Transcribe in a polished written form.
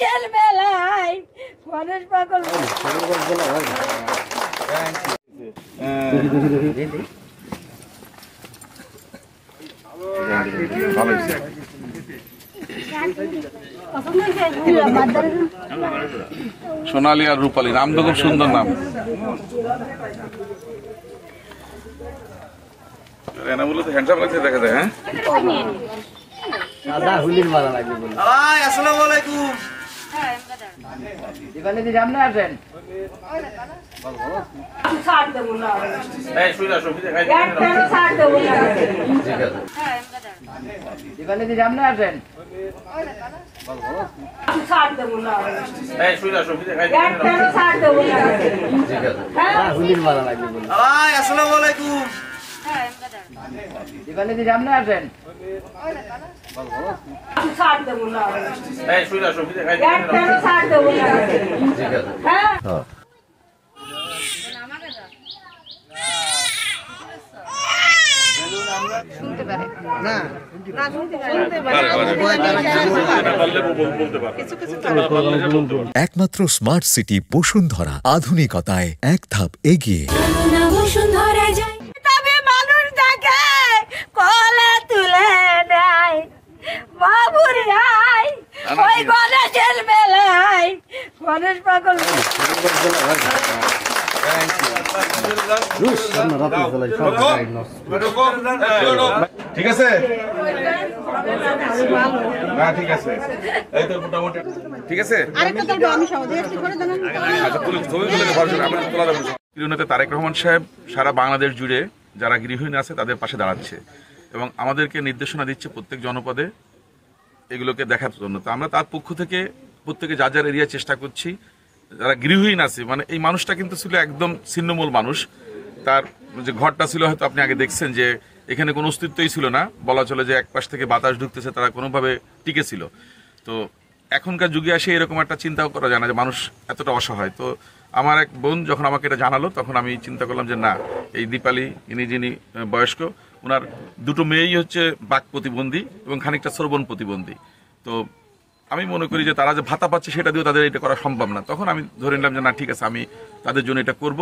গণেশের মেলায় গণেশ পাগল সোনালী আর রূপালী নাম তো খুব সুন্দর নাম। বলে তো হ্যান্ডসাম লাগছে দেখা যায়। হ্যাঁ আসসালামু আলাইকুম। এখানে যে সামনে আসেন এখানে যে সামনে আসেন আসসালামু আলাইকুম। এখানে যে সামনে আসেন একমাত্র স্মার্ট সিটি বসুন্ধরা, আধুনিকতায় এক ধাপ এগিয়ে। মানুষ দেখে কলে তুলে নেয় বাবুরি আই ওই গণেশের মেলায় গণেশ পাগল। ঠিক আছে, ঠিক আছে, এই তো মোটামুটি ঠিক আছে। তারেক রহমান সাহেব সারা বাংলাদেশ জুড়ে যারা গৃহহীন আছে তাদের পাশে দাঁড়াচ্ছে এবং আমাদেরকে নির্দেশনা দিচ্ছে প্রত্যেক জনপদে এগুলোকে দেখার জন্য। তো আমরা তার পক্ষ থেকে প্রত্যেকে যার যার এরিয়া চেষ্টা করছি। যারা গৃহহীন আছে, মানে এই মানুষটা কিন্তু ছিল একদম ছিন্নমূল মানুষ। তার যে ঘরটা ছিল হয়তো আপনি আগে দেখছেন যে এখানে কোনো অস্তিত্বই ছিল না, বলা চলে যে এক পাশ থেকে বাতাস ঢুকতেছে, তারা কোনোভাবে টিকে ছিল। তো এখনকার যুগে আসে এরকম একটা চিন্তাও করা যায় না যে মানুষ এতটা অসহায়। তো আমার এক বোন যখন আমাকে এটা জানালো তখন আমি চিন্তা করলাম যে না, এই দীপালি যিনি বয়স্ক, ওনার দুটো মেয়েই হচ্ছে বাক প্রতিবন্ধী এবং খানিকটা শ্রবণ প্রতিবন্ধী। তো আমি মনে করি যে তারা যে ভাতা পাচ্ছে সেটা দিয়েও তাদের এটা করা সম্ভব না। তখন আমি ধরে নিলাম যে না ঠিক আছে, আমি তাদের জন্য এটা করব।